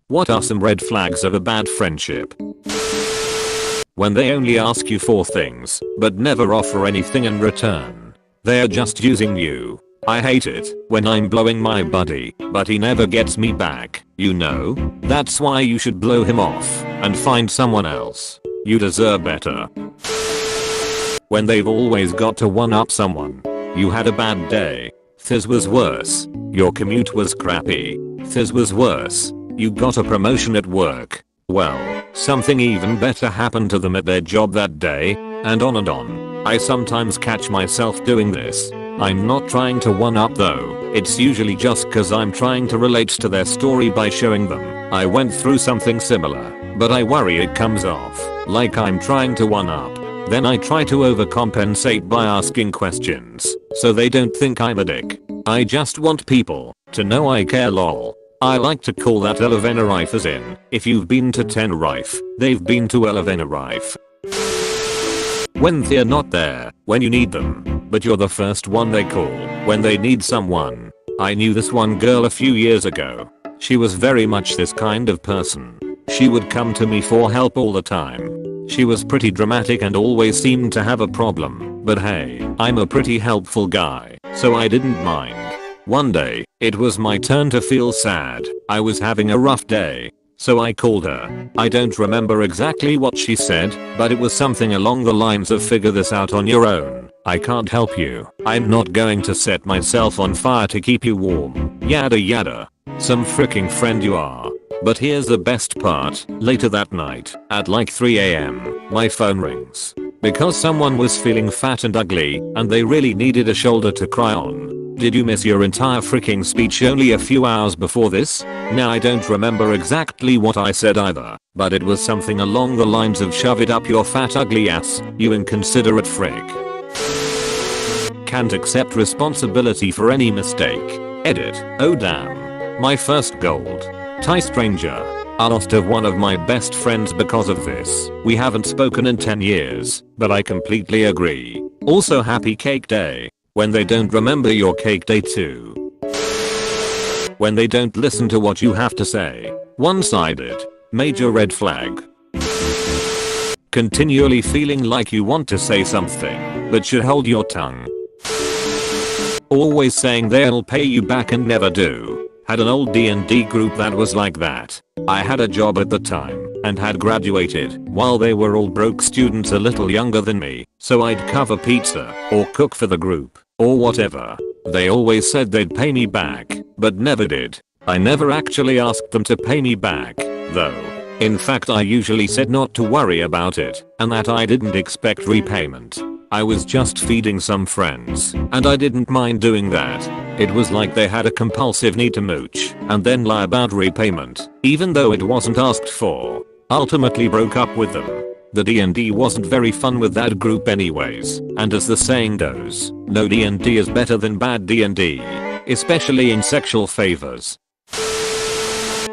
What are some red flags of a bad friendship? When they only ask you for things, but never offer anything in return. They're just using you. I hate it when I'm blowing my buddy, but he never gets me back, you know? That's why you should blow him off and find someone else. You deserve better. When they've always got to one-up someone. You had a bad day. This was worse. Your commute was crappy. This was worse. You got a promotion at work. Well, something even better happened to them at their job that day, and on and on. I sometimes catch myself doing this. I'm not trying to one-up though, it's usually just cause I'm trying to relate to their story by showing them I went through something similar, but I worry it comes off like I'm trying to one-up. Then I try to overcompensate by asking questions, so they don't think I'm a dick. I just want people to know I care lol. I like to call that Elevenerife, as in, if you've been to Tenerife, they've been to Elevenerife. When they're not there, when you need them, but you're the first one they call, when they need someone. I knew this one girl a few years ago. She was very much this kind of person. She would come to me for help all the time. She was pretty dramatic and always seemed to have a problem, but hey, I'm a pretty helpful guy, so I didn't mind. One day, it was my turn to feel sad. I was having a rough day. So I called her. I don't remember exactly what she said, but it was something along the lines of figure this out on your own. I can't help you. I'm not going to set myself on fire to keep you warm. Yada yada. Some freaking friend you are. But here's the best part. Later that night, at like 3 AM, my phone rings. Because someone was feeling fat and ugly, and they really needed a shoulder to cry on. Did you miss your entire freaking speech only a few hours before this? Now I don't remember exactly what I said either, but it was something along the lines of shove it up your fat ugly ass, you inconsiderate frick. Can't accept responsibility for any mistake. Edit. Oh damn. My first gold. Thai stranger. I lost one of my best friends because of this. We haven't spoken in 10 years, but I completely agree. Also happy cake day. When they don't remember your cake day too. When they don't listen to what you have to say. One-sided. Major red flag. Continually feeling like you want to say something, but should hold your tongue. Always saying they'll pay you back and never do. Had an old D&D group that was like that. I had a job at the time and had graduated while they were all broke students a little younger than me, so I'd cover pizza or cook for the group or whatever. They always said they'd pay me back, but never did. I never actually asked them to pay me back, though. In fact, I usually said not to worry about it and that I didn't expect repayment. I was just feeding some friends, and I didn't mind doing that. It was like they had a compulsive need to mooch and then lie about repayment, even though it wasn't asked for. Ultimately broke up with them. The D&D wasn't very fun with that group anyways, and as the saying goes, no D&D is better than bad D&D, especially in sexual favors.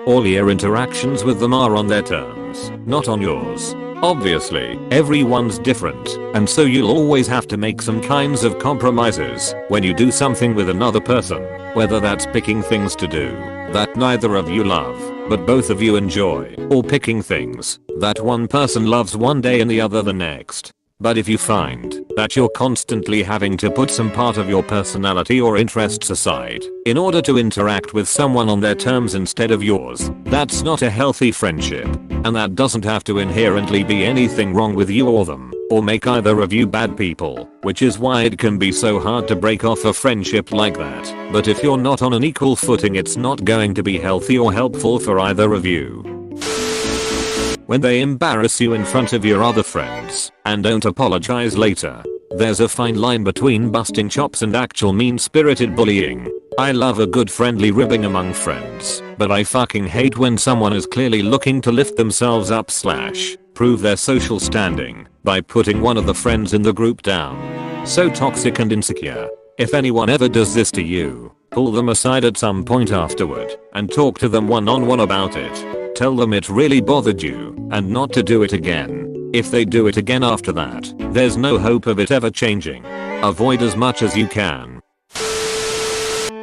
All your interactions with them are on their terms, not on yours. Obviously, everyone's different, and so you'll always have to make some kinds of compromises when you do something with another person, whether that's picking things to do that neither of you love, but both of you enjoy, or picking things that one person loves one day and the other the next. But if you find that you're constantly having to put some part of your personality or interests aside in order to interact with someone on their terms instead of yours, that's not a healthy friendship. And that doesn't have to inherently be anything wrong with you or them, or make either of you bad people, which is why it can be so hard to break off a friendship like that. But if you're not on an equal footing, it's not going to be healthy or helpful for either of you. When they embarrass you in front of your other friends and don't apologize later. There's a fine line between busting chops and actual mean-spirited bullying. I love a good friendly ribbing among friends, but I fucking hate when someone is clearly looking to lift themselves up / prove their social standing by putting one of the friends in the group down. So toxic and insecure. If anyone ever does this to you, pull them aside at some point afterward and talk to them one-on-one about it. Tell them it really bothered you and not to do it again. If they do it again after that, there's no hope of it ever changing. Avoid as much as you can.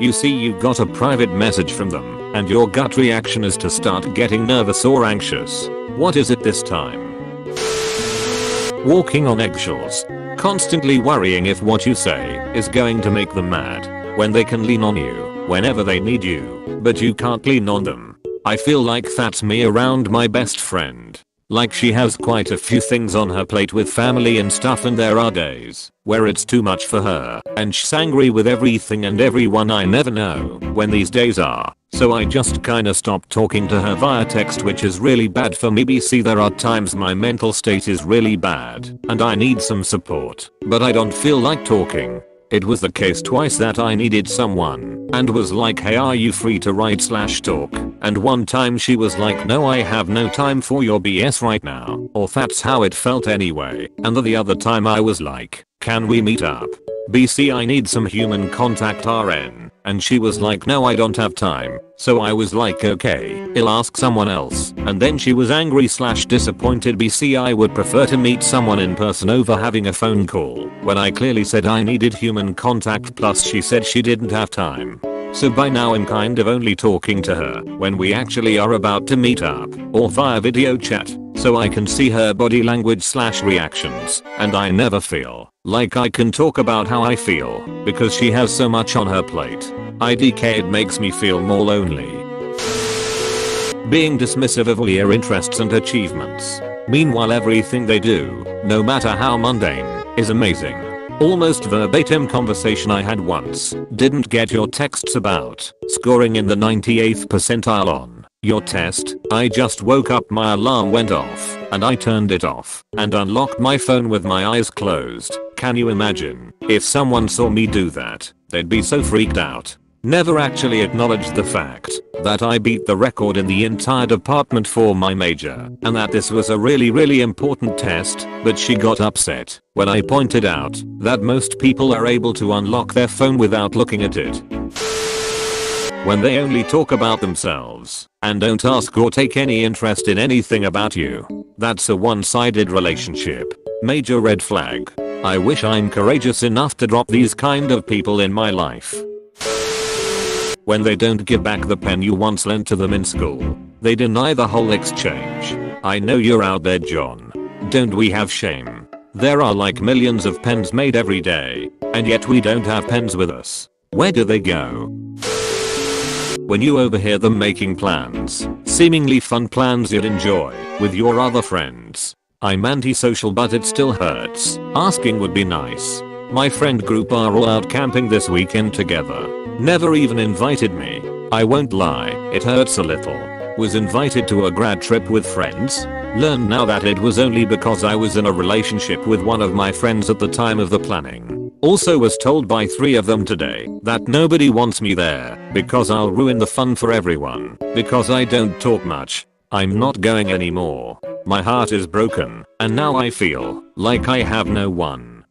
You see you got a private message from them and your gut reaction is to start getting nervous or anxious. What is it this time? Walking on eggshells. Constantly worrying if what you say is going to make them mad when they can lean on you whenever they need you, but you can't lean on them. I feel like that's me around my best friend. Like she has quite a few things on her plate with family and stuff, and there are days where it's too much for her and she's angry with everything and everyone. I never know when these days are, so I just kinda stopped talking to her via text, which is really bad for me. BC, there are times my mental state is really bad and I need some support, but I don't feel like talking. It was the case twice that I needed someone and was like, hey, are you free to write/talk? And one time she was like, no, I have no time for your BS right now, or that's how it felt anyway. And the other time I was like, can we meet up? BC, I need some human contact RN. And she was like, no, I don't have time. So I was like, okay, I'll ask someone else. And then she was angry/disappointed. BC, I would prefer to meet someone in person over having a phone call when I clearly said I needed human contact, plus she said she didn't have time. So by now I'm kind of only talking to her when we actually are about to meet up, or via video chat, so I can see her body language/reactions, and I never feel like I can talk about how I feel because she has so much on her plate. IDK, it makes me feel more lonely. Being dismissive of all your interests and achievements. Meanwhile everything they do, no matter how mundane, is amazing. Almost verbatim conversation I had once. Didn't get your texts about scoring in the 98th percentile on your test. I just woke up, my alarm went off, and I turned it off and unlocked my phone with my eyes closed. Can you imagine if someone saw me do that? They'd be so freaked out. Never actually acknowledged the fact that I beat the record in the entire department for my major and that this was a really important test, but she got upset when I pointed out that most people are able to unlock their phone without looking at it. When they only talk about themselves and don't ask or take any interest in anything about you. That's a one-sided relationship. Major red flag. I wish I'm courageous enough to drop these kind of people in my life. When they don't give back the pen you once lent to them in school. They deny the whole exchange. I know you're out there, John. Don't we have shame? There are like millions of pens made every day, and yet we don't have pens with us. Where do they go? When you overhear them making plans, seemingly fun plans you'd enjoy with your other friends. I'm antisocial, but it still hurts. Asking would be nice. My friend group are all out camping this weekend together. Never even invited me. I won't lie, it hurts a little. Was invited to a grad trip with friends. Learned now that it was only because I was in a relationship with one of my friends at the time of the planning. Also was told by 3 of them today that nobody wants me there because I'll ruin the fun for everyone because I don't talk much. I'm not going anymore. My heart is broken and now I feel like I have no one.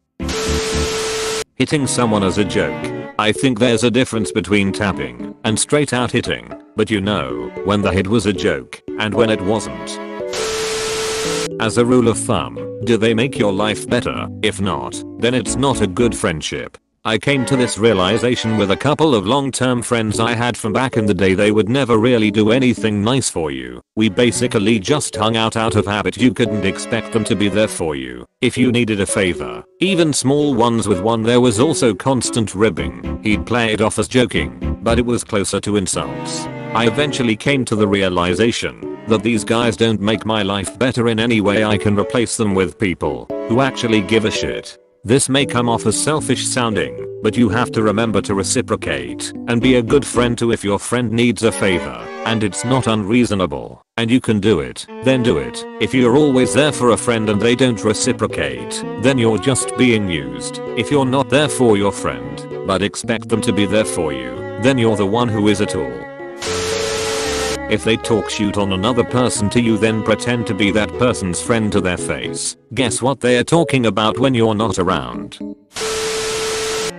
Hitting someone as a joke. I think there's a difference between tapping and straight out hitting, but you know when the hit was a joke and when it wasn't. As a rule of thumb, do they make your life better? If not, then it's not a good friendship. I came to this realization with a couple of long-term friends I had from back in the day. They would never really do anything nice for you. We basically just hung out of habit. You couldn't expect them to be there for you if you needed a favor. Even small ones. With one there was also constant ribbing. He'd play it off as joking, but it was closer to insults. I eventually came to the realization that these guys don't make my life better in any way. I can replace them with people who actually give a shit. This may come off as selfish sounding, but you have to remember to reciprocate and be a good friend too. If your friend needs a favor and it's not unreasonable and you can do it, then do it. If you're always there for a friend and they don't reciprocate, then you're just being used. If you're not there for your friend but expect them to be there for you, then you're the one who is a tool. If they talk shit on another person to you, then pretend to be that person's friend to their face. Guess what they are talking about when you're not around?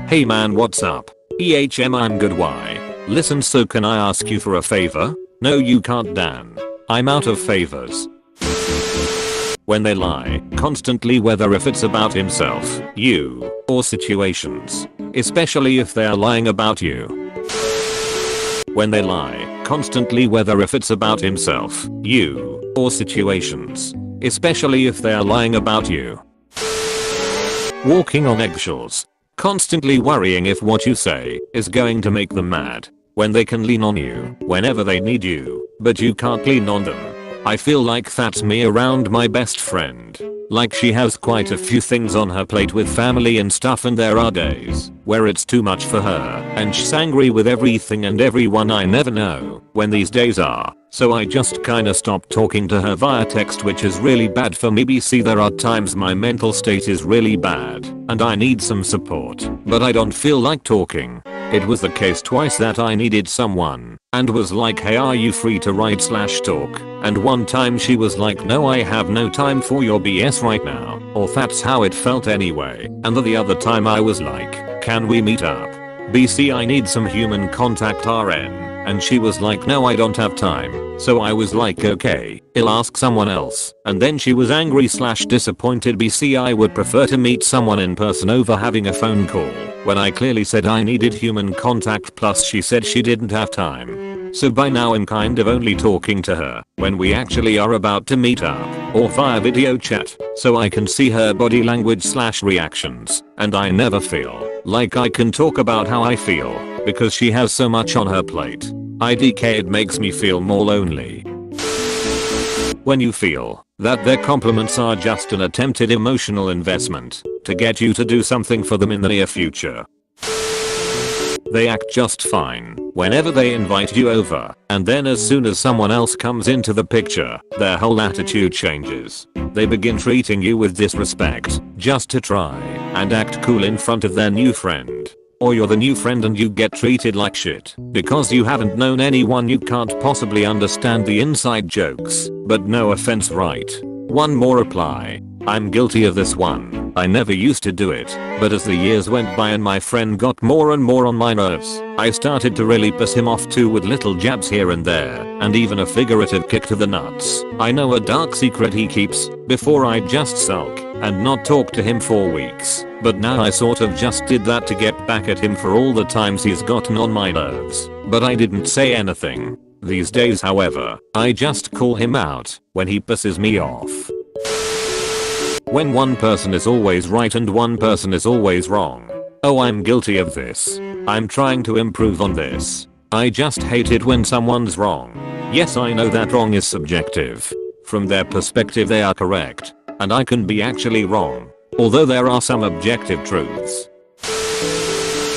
Hey man, what's up? I'm good. Why? Listen, so can I ask you for a favor? No, you can't, Dan. I'm out of favors. When they lie constantly, whether if it's about himself, you, or situations. Especially if they are lying about you. When they lie constantly, whether if it's about himself, you, or situations. Especially if they are lying about you. Walking on eggshells. Constantly worrying if what you say is going to make them mad. When they can lean on you whenever they need you, but you can't lean on them. I feel like that's me around my best friend. Like she has quite a few things on her plate with family and stuff, and there are days where it's too much for her and she's angry with everything and everyone. I never know when these days are, so I just kinda stopped talking to her via text, which is really bad for me. BC, there are times my mental state is really bad and I need some support, but I don't feel like talking. It was the case twice that I needed someone and was like, hey, are you free to write/talk? And one time she was like, no, I have no time for your BS right now, or that's how it felt anyway. And the other time I was like, can we meet up? BC, I need some human contact RN. And she was like, no, I don't have time. So I was like, okay, I'll ask someone else. And then she was angry/disappointed. BC, I would prefer to meet someone in person over having a phone call, when I clearly said I needed human contact, plus she said she didn't have time. So by now I'm kind of only talking to her when we actually are about to meet up, or via video chat, so I can see her body language/reactions, and I never feel like I can talk about how I feel because she has so much on her plate. IDK, it makes me feel more lonely. When you feel that their compliments are just an attempted emotional investment to get you to do something for them in the near future. They act just fine whenever they invite you over, and then as soon as someone else comes into the picture, their whole attitude changes. They begin treating you with disrespect just to try and act cool in front of their new friend. Or you're the new friend and you get treated like shit because you haven't known anyone. You can't possibly understand the inside jokes, but no offense, right? One more reply. I'm guilty of this one. I never used to do it, but as the years went by and my friend got more and more on my nerves, I started to really piss him off too, with little jabs here and there, and even a figurative kick to the nuts. I know a dark secret he keeps. Before I'd just sulk and not talk to him for weeks, but now I sort of just did that to get back at him for all the times he's gotten on my nerves, but I didn't say anything. These days, however, I just call him out when he pisses me off. When one person is always right and one person is always wrong. Oh, I'm guilty of this. I'm trying to improve on this. I just hate it when someone's wrong. Yes, I know that wrong is subjective. From their perspective they are correct, and I can be actually wrong, although there are some objective truths.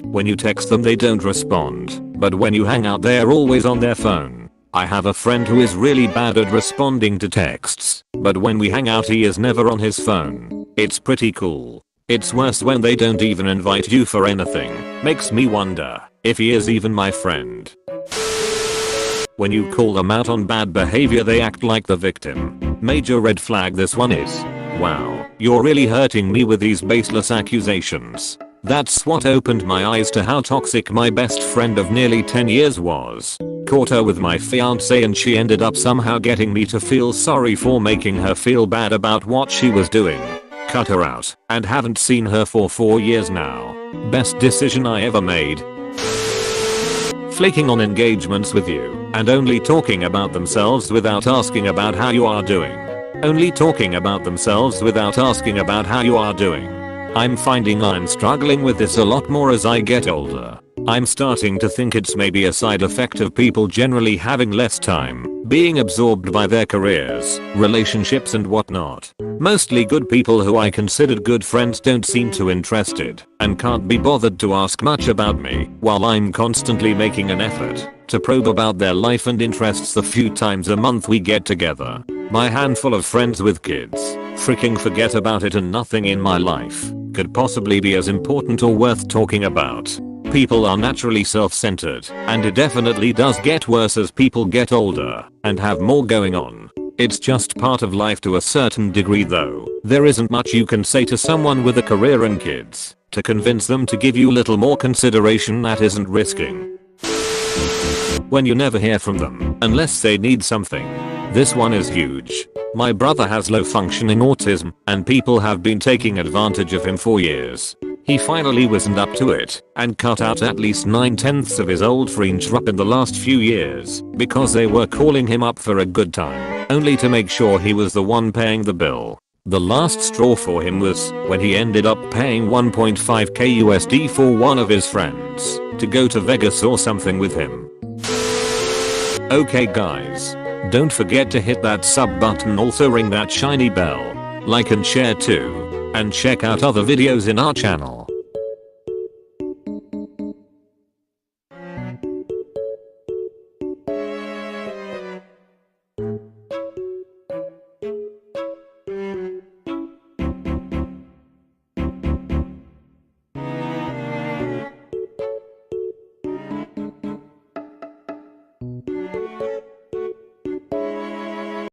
When you text them they don't respond, but when you hang out they're always on their phone. I have a friend who is really bad at responding to texts, but when we hang out he is never on his phone. It's pretty cool. It's worse when they don't even invite you for anything. Makes me wonder if he is even my friend. When you call them out on bad behavior they act like the victim. Major red flag this one is. Wow, you're really hurting me with these baseless accusations. That's what opened my eyes to how toxic my best friend of nearly 10 years was. Caught her with my fiance and she ended up somehow getting me to feel sorry for making her feel bad about what she was doing. Cut her out and haven't seen her for 4 years now. Best decision I ever made. Flaking on engagements with you and only talking about themselves without asking about how you are doing. Only talking about themselves without asking about how you are doing. I'm finding I'm struggling with this a lot more as I get older. I'm starting to think it's maybe a side effect of people generally having less time, being absorbed by their careers, relationships and whatnot. Mostly good people who I considered good friends don't seem too interested and can't be bothered to ask much about me, while I'm constantly making an effort to probe about their life and interests the few times a month we get together. My handful of friends with kids, freaking forget about it, and nothing in my life could possibly be as important or worth talking about. People are naturally self-centered, and it definitely does get worse as people get older and have more going on. It's just part of life to a certain degree though. There isn't much you can say to someone with a career and kids to convince them to give you a little more consideration that isn't risking. When you never hear from them unless they need something. This one is huge. My brother has low functioning autism and people have been taking advantage of him for years. He finally wasn't up to it and cut out at least 9/10 of his old friendship in the last few years because they were calling him up for a good time, only to make sure he was the one paying the bill. The last straw for him was when he ended up paying 1.5k USD for one of his friends to go to Vegas or something with him. Okay guys, don't forget to hit that sub button, also ring that shiny bell, like and share too, and check out other videos in our channel.